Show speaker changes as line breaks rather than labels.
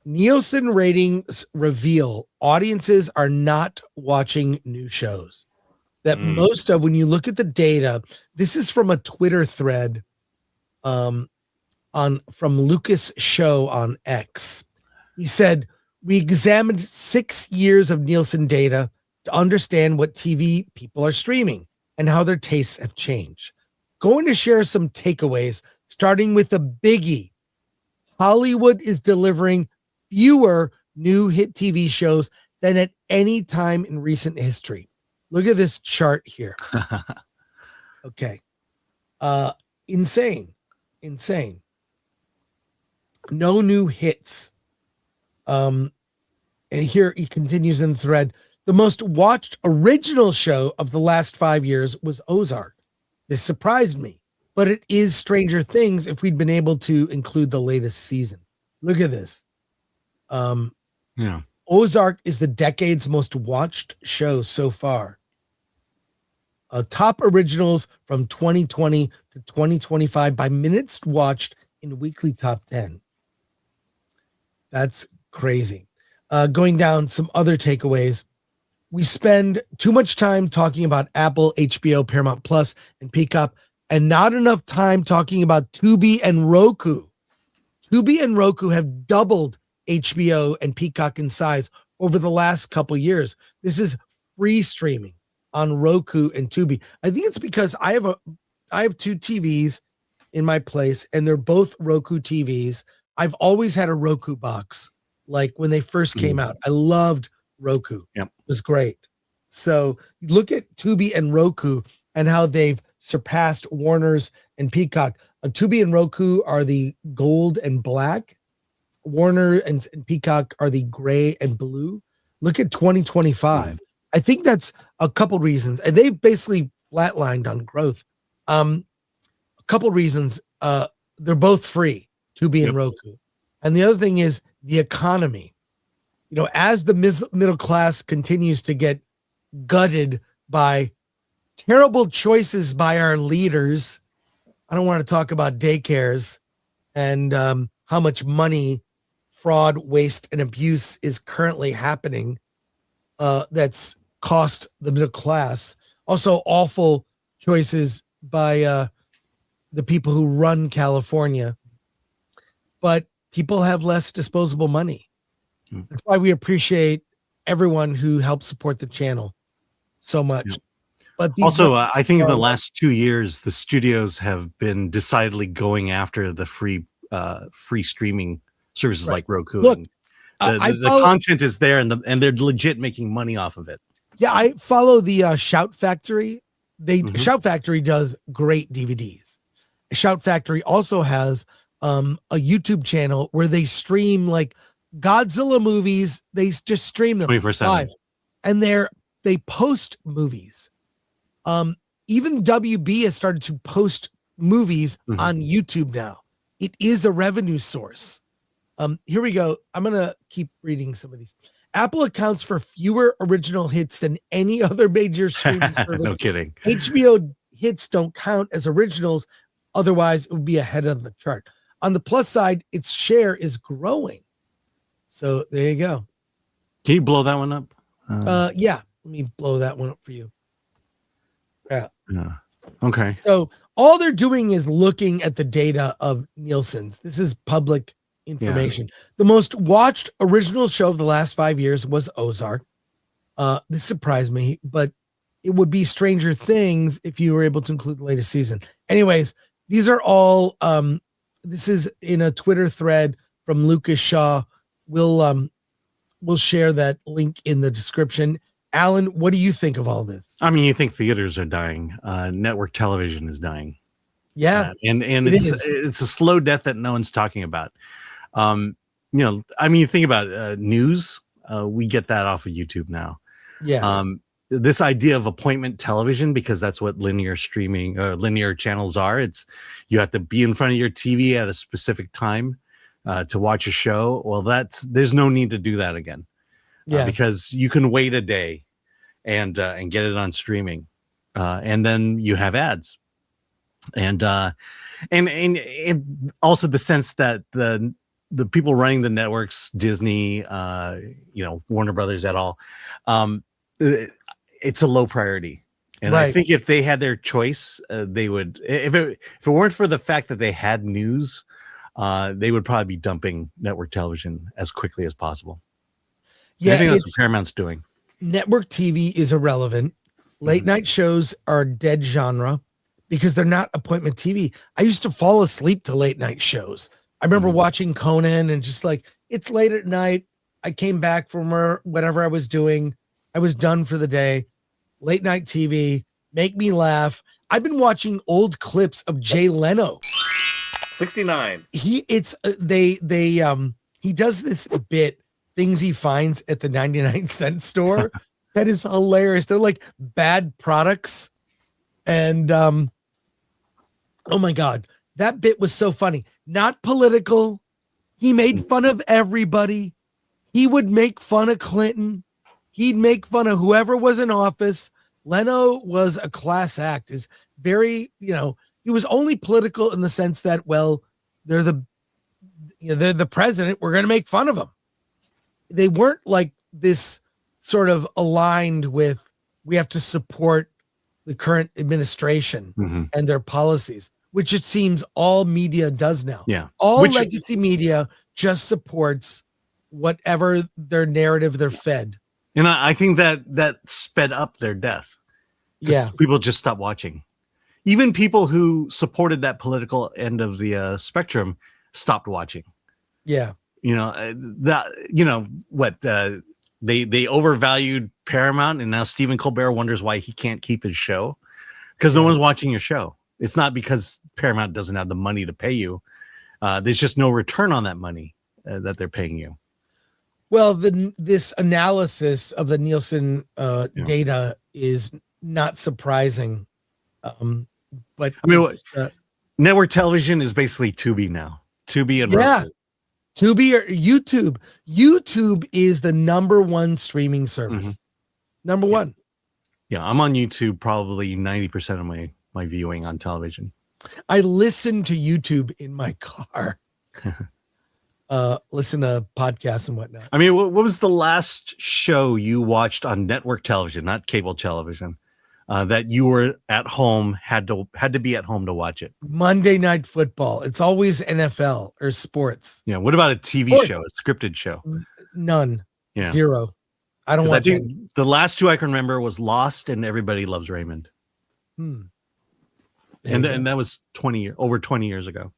Nielsen ratings reveal audiences are not watching new shows. That most of, when you look at the data, this is from a Twitter thread from Lucas Show on X. He said, we examined 6 years of Nielsen data to understand what TV people are streaming and how their tastes have changed. Going to share some takeaways, starting with the biggie. Hollywood is delivering fewer new hit TV shows than at any time in recent history. Look at this chart here. Okay. Insane. No new hits. And here he continues in the thread. The most watched original show of the last 5 years was Ozark. This surprised me, but it is Stranger Things if we'd been able to include the latest season. Look at this. Ozark is the decade's most watched show so far. Top originals from 2020 to 2025 by minutes watched in weekly top 10. That's crazy. Going down some other takeaways. We spend too much time talking about Apple, HBO, Paramount Plus, and Peacock, and not enough time talking about Tubi and Roku. Tubi and Roku have doubled HBO and Peacock in size over the last couple years. This is free streaming on Roku and Tubi. I think it's because I have two TVs in my place, and they're both Roku TVs. I've always had a Roku box. Like when they first came out, I loved Roku. Yep. It was great. So look at Tubi and Roku and how they've surpassed Warner's and Peacock. Tubi and Roku are the gold and black. Warner and Peacock are the gray and blue. Look at 2025. I think that's a couple reasons. And they've basically flatlined on growth. A couple reasons. They're both free, Tubi and Roku. And the other thing is the economy. You know, as the middle class continues to get gutted by terrible choices by our leaders, I don't want to talk about daycares and how much money, fraud, waste, and abuse is currently happening that's cost the middle class. Also, awful choices by the people who run California. But people have less disposable money. That's why we appreciate everyone who helps support the channel so much. Yeah. But
also, I think in the last 2 years, the studios have been decidedly going after the free streaming services like Roku.
Look,
the content is there, and they're legit making money off of it.
Yeah, I follow the Shout Factory. Shout Factory does great DVDs. Shout Factory also has a YouTube channel where they stream like Godzilla movies. They just stream them
24/7,
and they post movies. Even WB has started to post movies on YouTube now. It is a revenue source. Here we go. I'm gonna keep reading some of these. Apple accounts for fewer original hits than any other major streaming service.
No kidding.
HBO hits don't count as originals. Otherwise, it would be ahead of the chart. On the plus side, its share is growing. So there you go.
Can you blow that one up?
Yeah. Let me blow that one up for you. Yeah.
Okay.
So all they're doing is looking at the data of Nielsen's. This is public information. Yeah. The most watched original show of the last 5 years was Ozark. This surprised me, but it would be Stranger Things if you were able to include the latest season. Anyways, these are all this is in a Twitter thread from Lucas Shaw. We'll share that link in the description. Alan, what do you think of all this?
I mean, you think theaters are dying. Network television is dying.
Yeah.
And it's a slow death that no one's talking about. You think about news. We get that off of YouTube now.
Yeah.
This idea of appointment television, because that's what linear streaming or linear channels are. It's you have to be in front of your TV at a specific time to watch a show. Well, there's no need to do that again. Yeah, because you can wait a day and get it on streaming, and then you have ads, and also the sense that the the people running the networks, Disney, Warner Brothers et al. It's a low priority. And I think if they had their choice, they would. If it weren't for the fact that they had news, they would probably be dumping network television as quickly as possible. Yeah, and I think that's what Paramount's doing.
Network TV is irrelevant. Late night shows are dead genre because they're not appointment TV. I used to fall asleep to late night shows. I remember watching Conan and just like, it's late at night. I came back from whatever I was doing. I was done for the day. Late night TV, make me laugh. I've been watching old clips of Jay Leno.
69.
He does this bit, things he finds at the 99-cent store. That is hilarious. They're like bad products. And oh my God, that bit was so funny. Not political. He made fun of everybody. He would make fun of Clinton. He'd make fun of whoever was in office. Leno was a class act. Is very, he was only political in the sense that, well, they're the president. We're going to make fun of him. They weren't like this sort of aligned with, we have to support the current administration and their policies, which it seems all media does now.
Yeah.
All legacy media just supports whatever their narrative they're fed.
And I think that sped up their death.
Yeah.
People just stopped watching. Even people who supported that political end of the spectrum stopped watching.
Yeah.
They overvalued Paramount, and now Stephen Colbert wonders why he can't keep his show because no one's watching your show. It's not because Paramount doesn't have the money to pay you. There's just no return on that money that they're paying you.
Well, this analysis of the Nielsen data is not surprising. But
I mean, network television is basically Tubi now. Tubi and Roku.
Tubi or YouTube. YouTube is the number one streaming service. Number one.
Yeah, I'm on YouTube probably 90% of my viewing on television.
I listen to YouTube in my car. Listen to podcasts and whatnot.
I mean, what was the last show you watched on network television, not cable television, that you were at home, had to be at home to watch it?
Monday Night Football. It's always NFL or sports.
Yeah. What about a TV show, a scripted show?
None.
Yeah.
Zero. I don't watch.
I think the last two I can remember was Lost and Everybody Loves Raymond.
And
that was over 20 years ago.